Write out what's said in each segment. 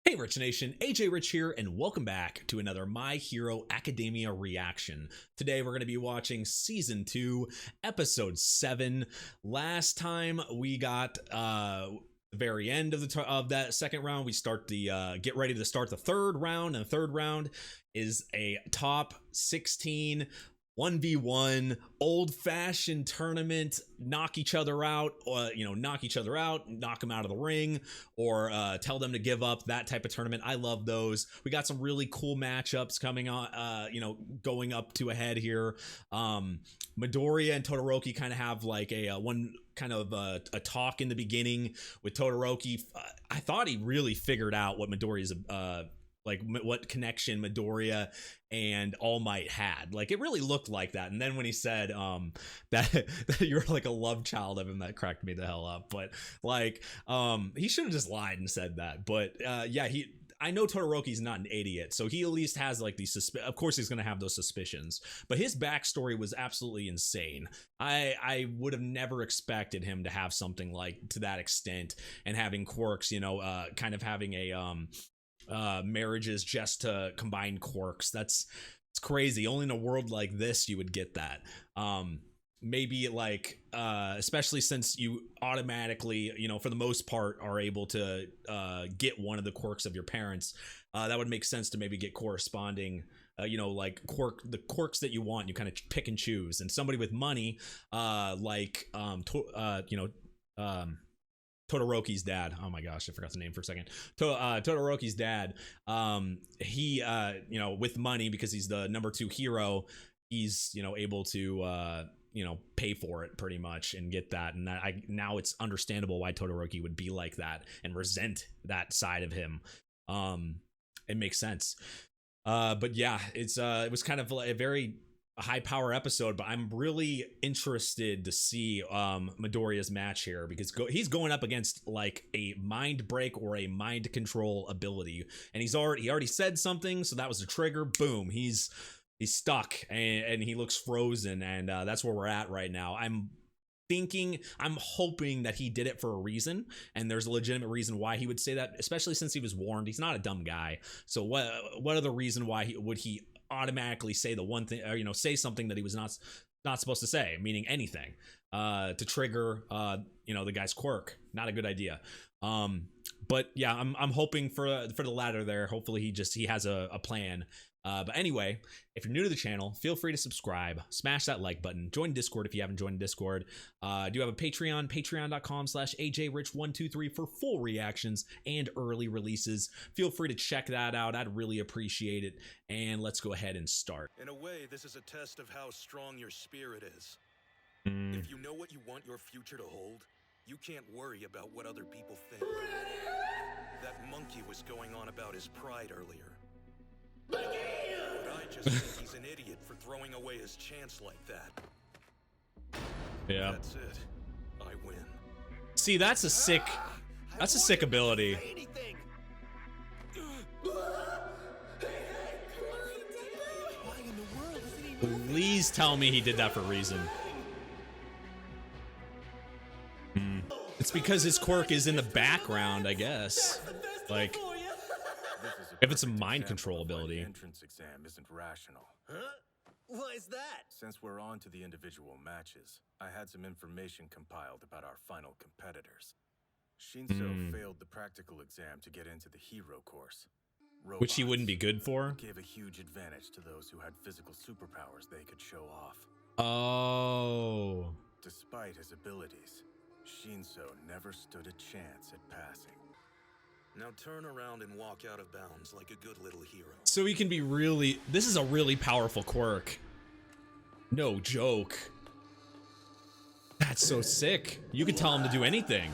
Hey Rich Nation, AJ Rich here, and welcome back to another My Hero Academia reaction. Today we're going to be watching Season 2, Episode 7. Last time we got the very end of that second round. We start the get ready to start the third round, and the third round is a top 16 1v1 old-fashioned tournament, knock each other out, knock them out of the ring, or tell them to give up, that type of tournament. I love those. We got some really cool matchups coming on, going up to ahead here. Midoriya and Todoroki kind of have like a talk in the beginning with Todoroki. I thought he really figured out what Midoriya's what connection Midoriya and All Might had. Like, it really looked like that. And then when he said that you're like a love child of him, that cracked me the hell up. But like, he should have just lied and said that. But yeah, I know Todoroki's not an idiot, so he at least has like these of course he's gonna have those suspicions, but his backstory was absolutely insane. I would have never expected him to have something like to that extent, and having quirks, kind of having a marriages just to combine quirks. It's crazy. Only in a world like this you would get that. Maybe like especially since you automatically, for the most part, are able to get one of the quirks of your parents. That would make sense to maybe get corresponding like the quirks that you want. You kind of pick and choose. And somebody with money, Todoroki's dad. Oh my gosh, I forgot the name for a second. Todoroki's dad. He with money, because he's the number 2 hero, he's able to pay for it pretty much and get that. And now it's understandable why Todoroki would be like that and resent that side of him. It makes sense. But yeah, it was kind of like a very high power episode, but I'm really interested to see Midoriya's match here, because he's going up against like a mind break or a mind control ability, and he already said something, so that was the trigger. Boom, he's stuck, and he looks frozen, and that's where we're at right now. I'm hoping that he did it for a reason, and there's a legitimate reason why he would say that, especially since he was warned. He's not a dumb guy, so what other reason why he would automatically say the one thing, or say something that he was not supposed to say, meaning anything, to trigger the guy's quirk? Not a good idea. But yeah, I'm hoping for the latter there. Hopefully he has a plan. But anyway, if you're new to the channel, feel free to subscribe, smash that like button, join Discord if you haven't joined Discord. I do have a Patreon, patreon.com/AJRich123 for full reactions and early releases. Feel free to check that out. I'd really appreciate it. And let's go ahead and start. In a way, this is a test of how strong your spirit is. If you know what you want your future to hold, you can't worry about what other people think. That monkey was going on about his pride earlier. But I just think he's an idiot for throwing away his chance like that. Yeah. That's it. I win. See, that's a sick ability. Please tell me he did that for a reason. It's because his quirk is in the background, I guess. Like, if it's a mind control ability. The entrance exam isn't rational. Huh? Why is that? Since we're on to the individual matches, I had some information compiled about our final competitors. Shinso failed the practical exam to get into the hero course. Robots, which he wouldn't be good for. Gave a huge advantage to those who had physical superpowers they could show off. Oh. Despite his abilities, Shinso never stood a chance at passing. Now turn around and walk out of bounds like a good little hero. So he can be really... This is a really powerful quirk. No joke. That's so sick. You could tell him to do anything.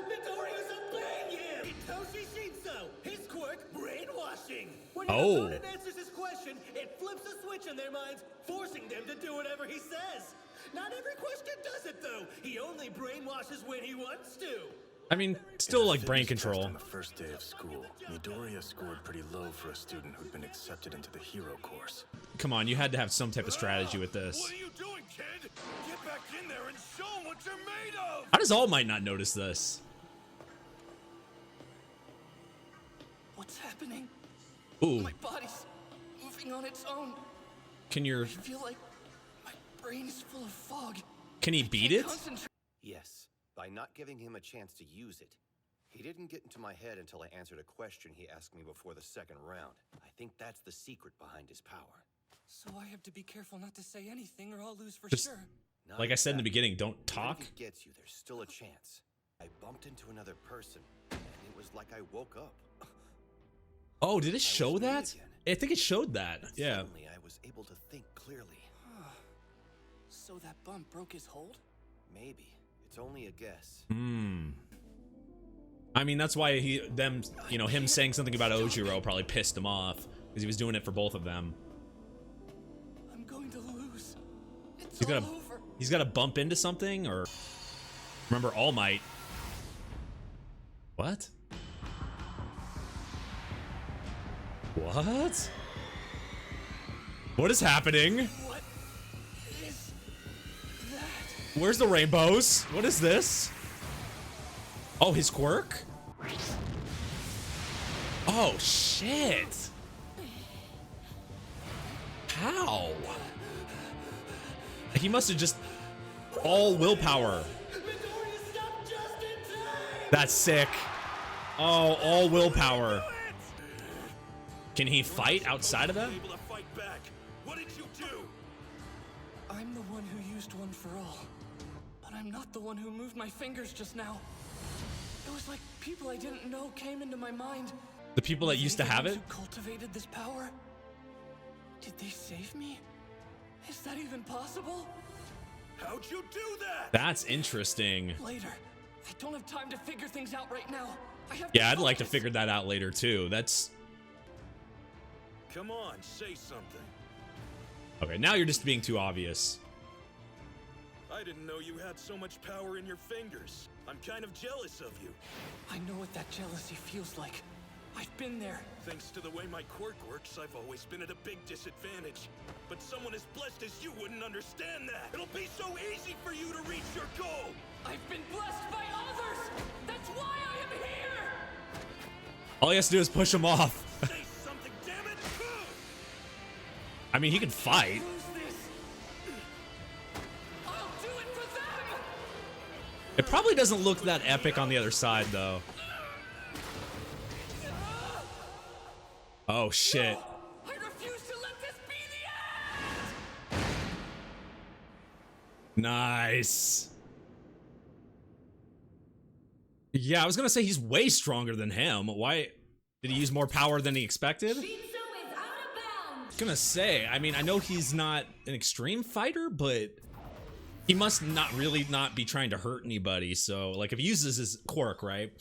Midoriya's obeying him! Itoshi Shinso! His quirk, brainwashing! When your opponent answers his question, it flips a switch in their minds, forcing them to do whatever he says. Not every question does it, though. He only brainwashes when he wants to. I mean, still like brain control. On the first day of school, Midoriya scored pretty low for a student who'd been accepted into the hero course. Come on, you had to have some type of strategy with this. What are you doing, kid? Get back in there and show them what you're made of! How does All Might not notice this? What's happening? Ooh. My body's moving on its own. Can your... I feel like my brain is full of fog. Can he beat it? Yes, by not giving him a chance to use it. He didn't get into my head until I answered a question he asked me before the second round. I think that's the secret behind his power. So I have to be careful not to say anything or I'll lose for Just- sure. Not Like I said in the exactly. beginning, don't Even talk. if he gets you, there's still a chance. I bumped into another person, and it was like I woke up. Oh, did it I show was me that? again. I think it showed that. Yeah. Suddenly, I was able to think clearly. So that bump broke his hold? Maybe. It's only a guess. I mean, that's why him saying something about Ojiro probably pissed him off because he was doing it for both of them. I'm going to lose. It's He's all gotta, over. he's got to bump into something, or remember All Might. What? What? What is happening? What is that? Where's the rainbows? What is this? Oh, his quirk? Oh, shit. How? He must have just all willpower. Midoriya stopped just in time! That's sick. Oh, all willpower. Can he fight outside of that? Able to fight back. What did you do? I'm the one who used one for all. But I'm not the one who moved my fingers just now. It was like people I didn't know came into my mind. The people that used to have it? Who cultivated this power? Did they save me? Is that even possible? How'd you do that? That's interesting. Later. I don't have time to figure things out right now. I have Yeah, I'd like to focus. figure that out later too. That's Come on, say something. okay. Now you're just being too obvious. I didn't know you had so much power in your fingers. I'm kind of jealous of you. I know what that jealousy feels like. I've been there. Thanks to the way my quirk works, I've always been at a big disadvantage. But someone as blessed as you wouldn't understand that. It'll be so easy for you to reach your goal. I've been blessed by others. That's why I am here. All he has to do is push him off. Say something, damn it! I mean, he can fight. Lose this. I'll do it for them. It probably doesn't look that epic on the other side, though. Oh, shit. I refuse to let this be the end. Nice. Yeah, I was gonna say he's way stronger than him. Why did he use more power than he expected? Shinso is out of bounds. Gonna say, I mean, I know he's not an extreme fighter, but he must not be trying to hurt anybody. So, like, if he uses his quirk, right,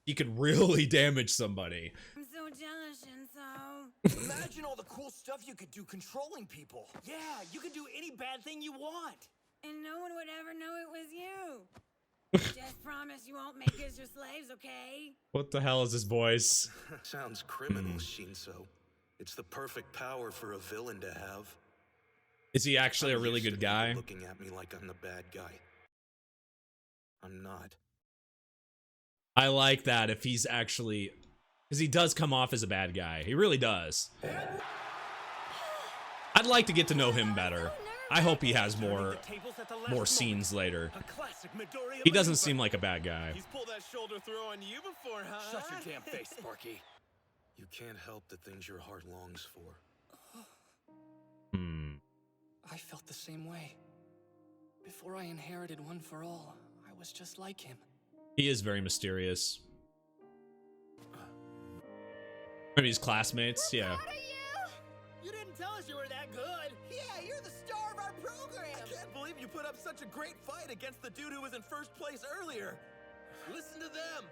he could really damage somebody. I'm so jealous, Shinso. Imagine all the cool stuff you could do controlling people. Yeah, you can do any bad thing you want. And no one would ever know it was you. Just promise you won't make us your slaves, okay? What the hell is this voice? Sounds criminal, Shinso. It's the perfect power for a villain to have. Is he actually a I'm really used to good people guy? looking at me like I'm the bad guy. I'm not. I like that if he's actually, because he does come off as a bad guy. He really does. I'd like to get to know him better. I hope he has more scenes later. A classic Midoriya He doesn't maneuver. seem like a bad guy. He's pulled that shoulder throw on you before, huh? Shut your damn face, Sparky. You can't help the things your heart longs for. I felt the same way. Before I inherited One for All, I was just like him. He is very mysterious. Maybe his classmates, yeah. What are you? You didn't tell us you were that good. Yeah, you're the star of our program. I can't believe you put up such a great fight against the dude who was in first place earlier. Listen to them.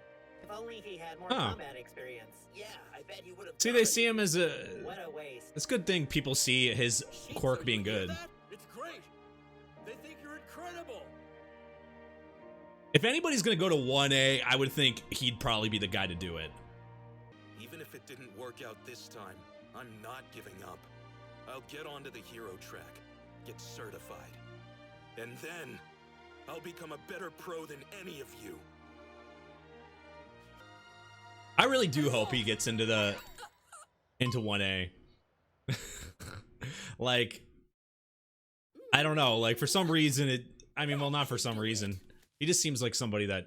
If only he had more Huh. combat experience. Yeah, I bet he would have. See, they see him as a... What a waste. It's a good thing people see his quirk being You hear good. that? It's great. They think you're incredible. If anybody's gonna go to 1A, I would think he'd probably be the guy to do it. Even if it didn't work out this time, I'm not giving up. I'll get onto the hero track, get certified. And then, I'll become a better pro than any of you. I really do hope he gets into 1A. Like, I don't know, like for some reason I mean, well, not for some reason. He just seems like somebody that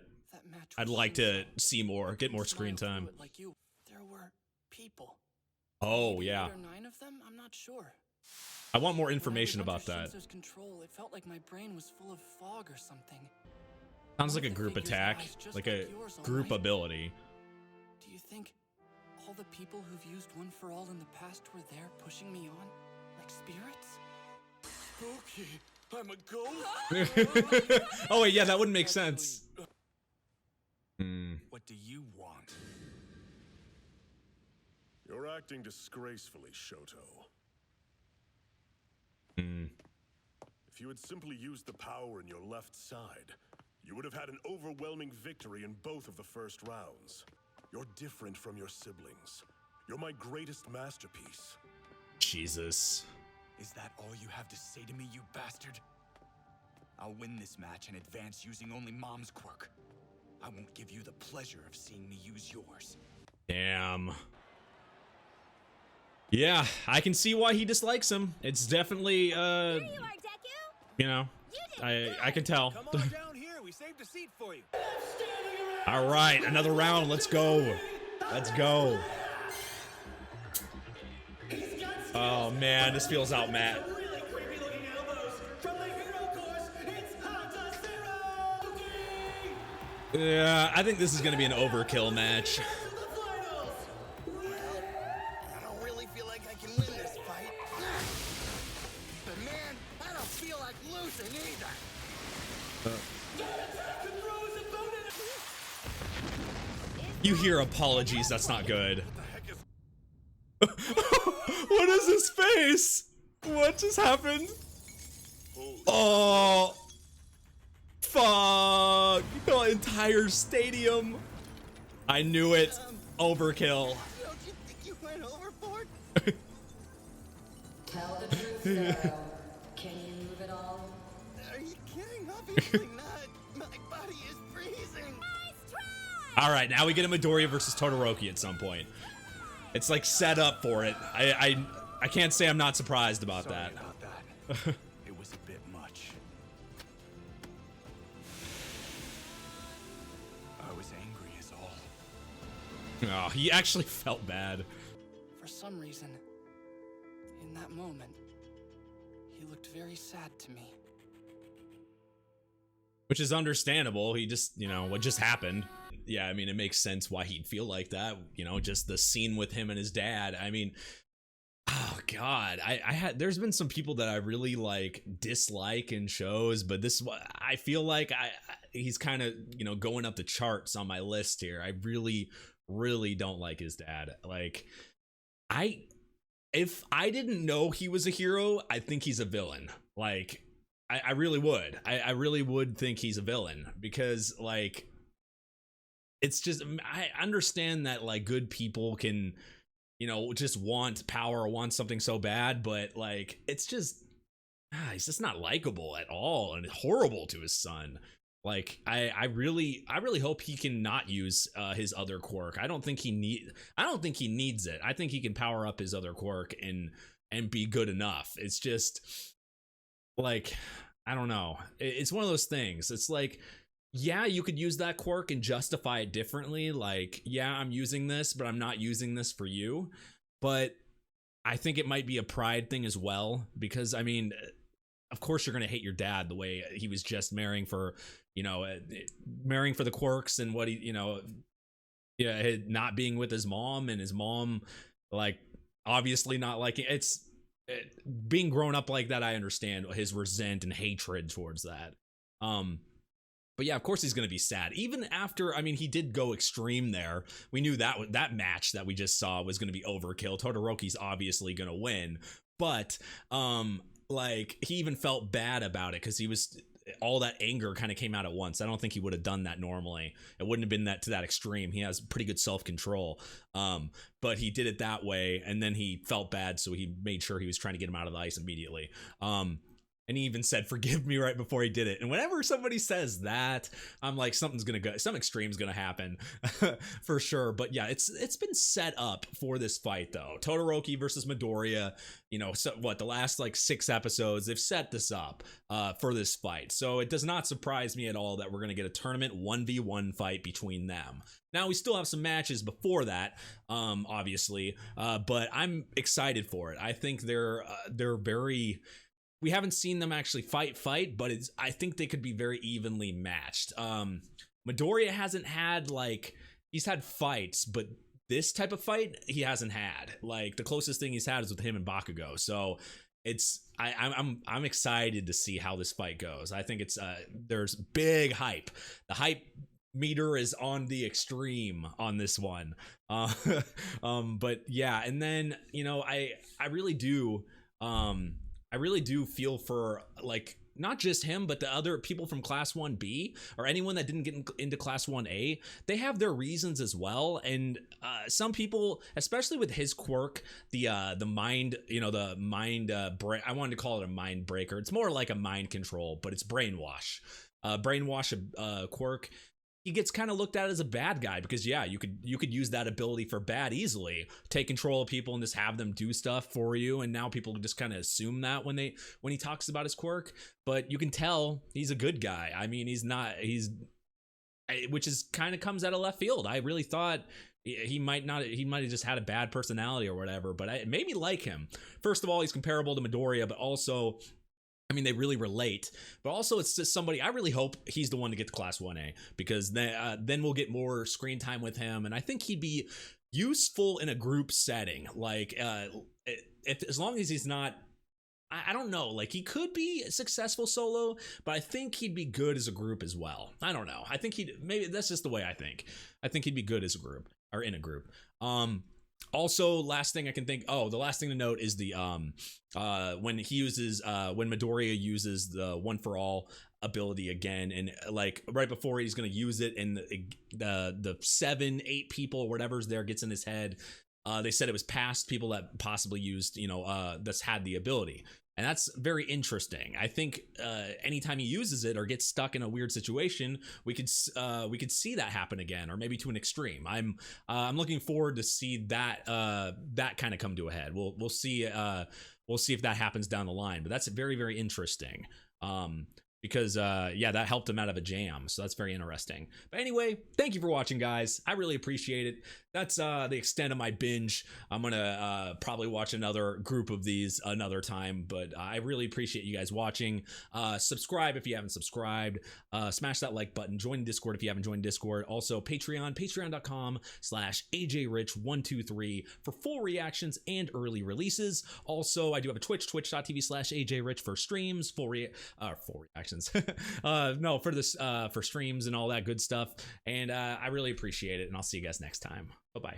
I'd like to see more, get more screen time. Like you, there were people. Oh, Maybe yeah. 8 or 9 of them? I'm not sure. I want more information about that. Shinso's control, it felt like my brain was full of fog or something. Sounds like a group attack, like a group ability. Do you think all the people who've used One for All in the past were there pushing me on? Like spirits? Spooky. I'm a ghost? Oh wait, yeah, that wouldn't make sense. What do you want? You're acting disgracefully, Shoto. If you had simply used the power in your left side, you would have had an overwhelming victory in both of the first rounds. You're different from your siblings. You're my greatest masterpiece. Jesus. Is that all you have to say to me, you bastard? I'll win this match and advance using only Mom's quirk. I won't give you the pleasure of seeing me use yours. Damn. Yeah, I can see why he dislikes him. It's definitely, Here you are, Deku. you know, I can tell. Come on down here, we saved a seat for you. All right, another round. Let's go. Let's go. Oh man, this feels out, Matt. Really creepy looking elbows. From the hero course, it's Hata Todoroki. Yeah, I think this is gonna be an overkill match. To the finals. I don't really feel like I can win this fight. But man, I don't feel like losing either. Attack and throw his opponent. You hear apologies, that's not good. What is his face? What just happened? Oh, fuck. The entire stadium. I knew it. Overkill. Don't you think you went overboard? Tell the truth, Sparrow. Can you move at all? Are you kidding? Obviously not. My body is freezing. All right, now we get a Midoriya versus Todoroki at some point. It's like set up for it. I can't say I'm not surprised about Sorry that. about that. It was a bit much. I was angry is all. Oh, he actually felt bad. For some reason, in that moment, he looked very sad to me. Which is understandable. He just, you know, what just happened. Yeah, I mean, it makes sense why he'd feel like that. You know, just the scene with him and his dad. I mean, oh God, there's been some people that I really like dislike in shows, but this, I feel like he's kind of, you know, going up the charts on my list here. I really don't like his dad. Like, if I didn't know he was a hero, I think he's a villain. Like, I really would. I really would think he's a villain because, like, it's just, I understand that, like, good people can, you know, just want power or want something so bad, but, like, it's just, he's just not likable at all and horrible to his son. Like, I really hope he can not use his other quirk. I don't think he needs it. I think he can power up his other quirk and be good enough. It's just, like, I don't know. It's one of those things. It's like, yeah, you could use that quirk and justify it differently. Like, yeah, I'm using this, but I'm not using this for you. But I think it might be a pride thing as well, because, I mean, of course you're going to hate your dad the way he was just marrying for the quirks and what he, you know, yeah, not being with his mom and his mom, like, obviously not liking it's being grown up like that. I understand his resent and hatred towards that. But yeah, of course he's going to be sad. Even after, I mean, he did go extreme there. We knew that match that we just saw was going to be overkill. Todoroki's obviously going to win. But, like, he even felt bad about it because he was, all that anger kind of came out at once. I don't think he would have done that normally. It wouldn't have been that to that extreme. He has pretty good self-control. But he did it that way, and then he felt bad, so he made sure he was trying to get him out of the ice immediately. and he even said forgive me right before he did it. And whenever somebody says that, I'm like, something's gonna go, some extreme's gonna happen for sure. But yeah, it's been set up for this fight though. Todoroki versus Midoriya, you know, so what, the last like 6 episodes they've set this up for this fight, so it does not surprise me at all that we're gonna get a tournament 1v1 fight between them. Now we still have some matches before that, obviously, but I'm excited for it. I think they're very, we haven't seen them actually fight, but I think they could be very evenly matched. Midoriya hasn't had, like, he's had fights, but this type of fight he hasn't had. Like, the closest thing he's had is with him and Bakugo. So I'm excited to see how this fight goes. I think it's there's big hype. The hype meter is on the extreme on this one. But yeah, and then, you know, I really do feel for, like, not just him, but the other people from Class 1B or anyone that didn't get into Class 1A. They have their reasons as well. And some people, especially with his quirk, the mind, you know, the mind I wanted to call it a mind breaker. It's more like a mind control, but it's brainwash. Quirk. He gets kind of looked at as a bad guy because, yeah, you could use that ability for bad easily, take control of people and just have them do stuff for you. And now people just kind of assume that when he talks about his quirk, but you can tell he's a good guy. I mean, which is kind of comes out of left field. I really thought he might have just had a bad personality or whatever, but it made me like him. First of all, he's comparable to Midoriya, but also, I mean, they really relate, but also it's just somebody, I really hope he's the one to get to Class 1A, because then we'll get more screen time with him. And I think he'd be useful in a group setting. Like, as long as he's not, I don't know, like, he could be successful solo, but I think he'd be good as a group as well. I don't know. I think maybe that's just the way I think he'd be good as a group or in a group. Also, last thing I can think, the last thing to note is the when Midoriya uses the one for all ability again, and like right before he's gonna use it, and the 7-8 people or whatever's there gets in his head. They said it was past people that possibly used, you know, that's had the ability. And that's very interesting. I think anytime he uses it or gets stuck in a weird situation, we could see that happen again, or maybe to an extreme. I'm looking forward to see that kind of come to a head. We'll see if that happens down the line. But that's very, very interesting. Because yeah, that helped him out of a jam, so that's very interesting. But anyway, thank you for watching, guys. I really appreciate it. That's the extent of my binge. I'm gonna probably watch another group of these another time, but I really appreciate you guys watching. Subscribe if you haven't subscribed. Smash that like button. Join Discord if you haven't joined Discord. Also, patreon.com/AJRich123 for full reactions and early releases. Also, I do have a Twitch, twitch.tv/AJRich for streams, full reactions. No, for this for streams and all that good stuff. And I really appreciate it, and I'll see you guys next time. Bye-bye.